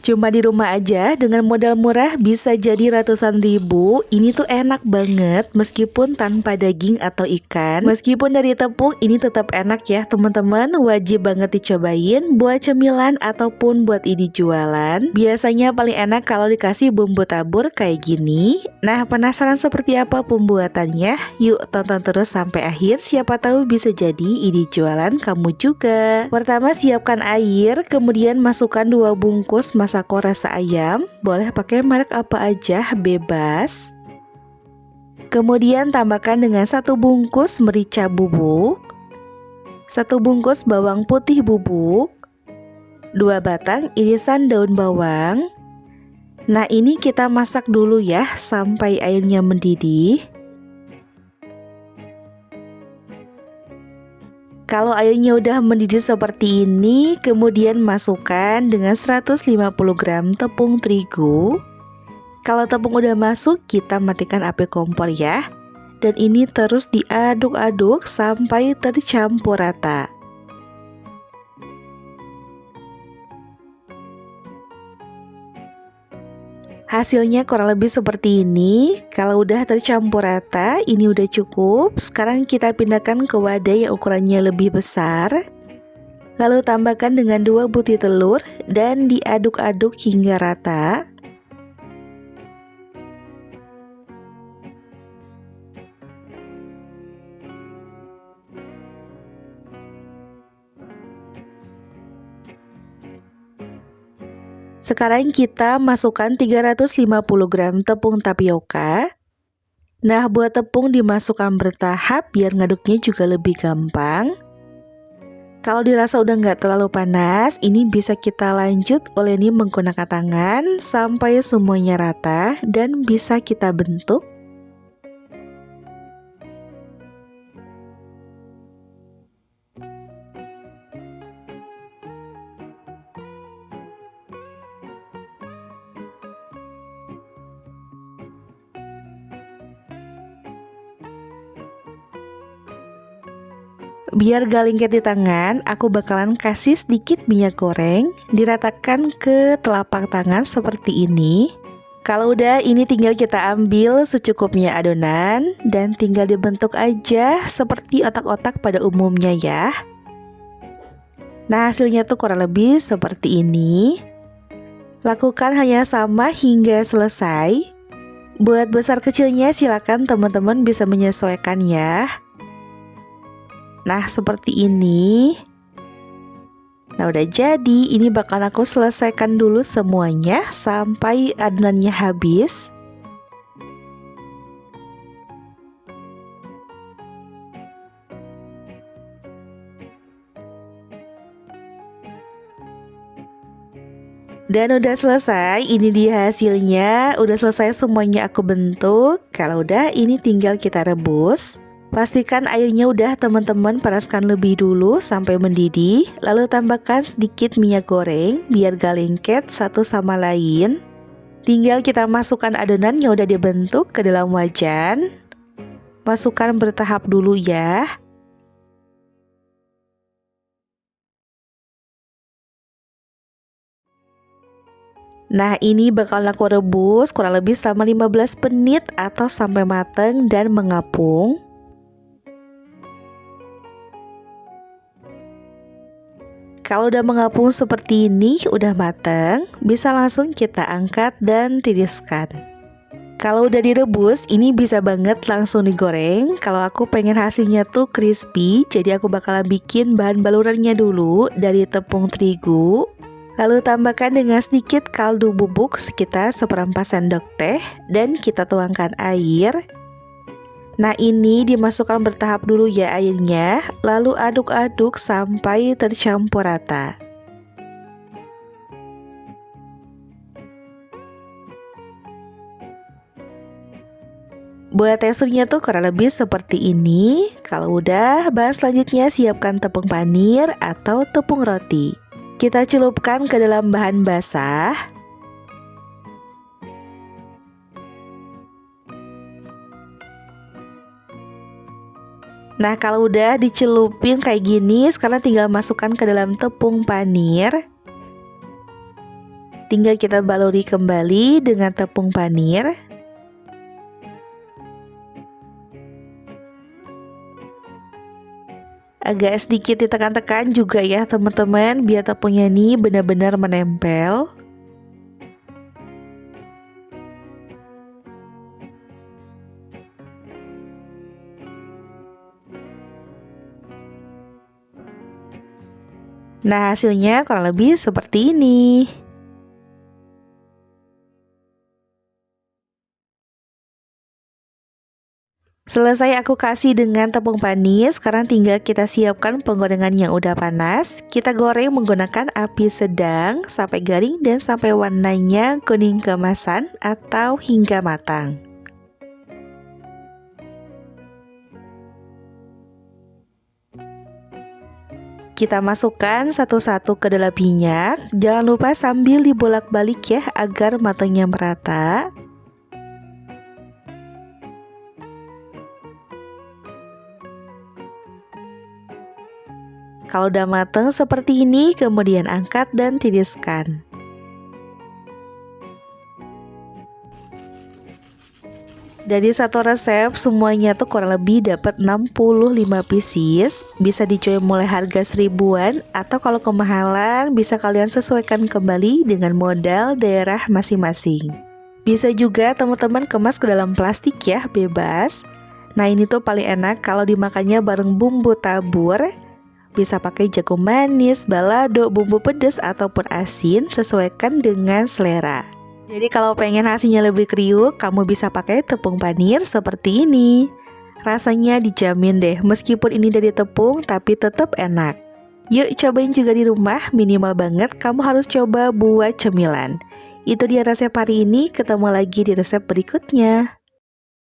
Cuma di rumah aja dengan modal murah bisa jadi ratusan ribu. Ini tuh enak banget meskipun tanpa daging atau ikan. Meskipun dari tepung, ini tetap enak ya teman-teman. Wajib banget dicobain buat cemilan ataupun buat ini jualan. Biasanya paling enak kalau dikasih bumbu tabur kayak gini. Nah, penasaran seperti apa pembuatannya? Yuk tonton terus sampai akhir, siapa tahu bisa jadi ini jualan kamu juga. Pertama, siapkan air, kemudian masukkan 2 bungkus masako rasa ayam. Boleh pakai merek apa aja, bebas. Kemudian tambahkan dengan 1 bungkus merica bubuk, 1 bungkus bawang putih bubuk, 2 batang irisan daun bawang. Nah, ini kita masak dulu ya sampai airnya mendidih. Kalau airnya udah mendidih seperti ini, kemudian masukkan dengan 150 gram tepung terigu. Kalau tepung udah masuk, kita matikan api kompor ya. Dan ini terus diaduk-aduk sampai tercampur rata. Hasilnya kurang lebih seperti ini. Kalau udah tercampur rata, ini udah cukup. Sekarang kita pindahkan ke wadah yang ukurannya lebih besar. Lalu tambahkan dengan 2 butir telur dan diaduk-aduk hingga rata. Sekarang kita masukkan 350 gram tepung tapioka. Nah, buat tepung dimasukkan bertahap biar ngaduknya juga lebih gampang. Kalau dirasa udah nggak terlalu panas, ini bisa kita lanjut oleni menggunakan tangan sampai semuanya rata dan bisa kita bentuk. Biar gak lengket di tangan, aku bakalan kasih sedikit minyak goreng, diratakan ke telapak tangan seperti ini. Kalau udah, ini tinggal kita ambil secukupnya adonan dan tinggal dibentuk aja seperti otak-otak pada umumnya ya. Nah, hasilnya tuh kurang lebih seperti ini. Lakukan hanya sama hingga selesai. Buat besar kecilnya silakan teman-teman bisa menyesuaikan ya. Nah, seperti ini. Nah, udah jadi. Ini bakal aku selesaikan dulu semuanya sampai adonannya habis. Dan udah selesai. Ini dia hasilnya. Udah selesai semuanya aku bentuk. Kalau udah, ini tinggal kita rebus. Pastikan airnya udah teman-teman panaskan lebih dulu sampai mendidih. Lalu tambahkan sedikit minyak goreng biar gak lengket satu sama lain. Tinggal kita masukkan adonan yang udah dibentuk ke dalam wajan. Masukkan bertahap dulu ya. Nah, ini bakal aku rebus kurang lebih selama 15 menit atau sampai mateng dan mengapung. Kalau udah mengapung seperti ini, udah mateng, bisa langsung kita angkat dan tiriskan. Kalau udah direbus, ini bisa banget langsung digoreng. Kalau aku pengen hasilnya tuh crispy, jadi aku bakalan bikin bahan balurannya dulu dari tepung terigu. Lalu tambahkan dengan sedikit kaldu bubuk sekitar 1/4 sendok teh dan kita tuangkan air. Nah, ini dimasukkan bertahap dulu ya airnya, lalu aduk-aduk sampai tercampur rata. Buat teksturnya tuh kurang lebih seperti ini. Kalau udah, bahan selanjutnya siapkan tepung panir atau tepung roti. Kita celupkan ke dalam bahan basah. Nah, kalau udah dicelupin kayak gini, sekarang tinggal masukkan ke dalam tepung panir. Tinggal kita baluri kembali dengan tepung panir. Agak sedikit ditekan-tekan juga ya teman-teman, biar tepungnya ini benar-benar menempel. Nah, hasilnya kurang lebih seperti ini. Selesai aku kasih dengan tepung panis, sekarang tinggal kita siapkan penggorengan yang udah panas. Kita goreng menggunakan api sedang sampai garing dan sampai warnanya kuning keemasan atau hingga matang. Kita masukkan satu-satu ke dalam minyak. Jangan lupa sambil dibolak-balik ya agar matangnya merata. Kalau udah mateng seperti ini, kemudian angkat dan tiriskan. Dari satu resep semuanya tuh kurang lebih dapat 65 pieces. Bisa dijual mulai harga 1000-an atau kalau kemahalan bisa kalian sesuaikan kembali dengan modal daerah masing-masing. Bisa juga teman-teman kemas ke dalam plastik ya, bebas. Nah ini tuh paling enak kalau dimakannya bareng bumbu tabur. Bisa pakai jagung manis, balado, bumbu pedas ataupun asin, sesuaikan dengan selera. Jadi kalau pengen hasilnya lebih kriuk, kamu bisa pakai tepung panir seperti ini. Rasanya dijamin deh, meskipun ini dari tepung tapi tetap enak. Yuk cobain juga di rumah, minimal banget kamu harus coba buat cemilan. Itu dia resep hari ini, ketemu lagi di resep berikutnya.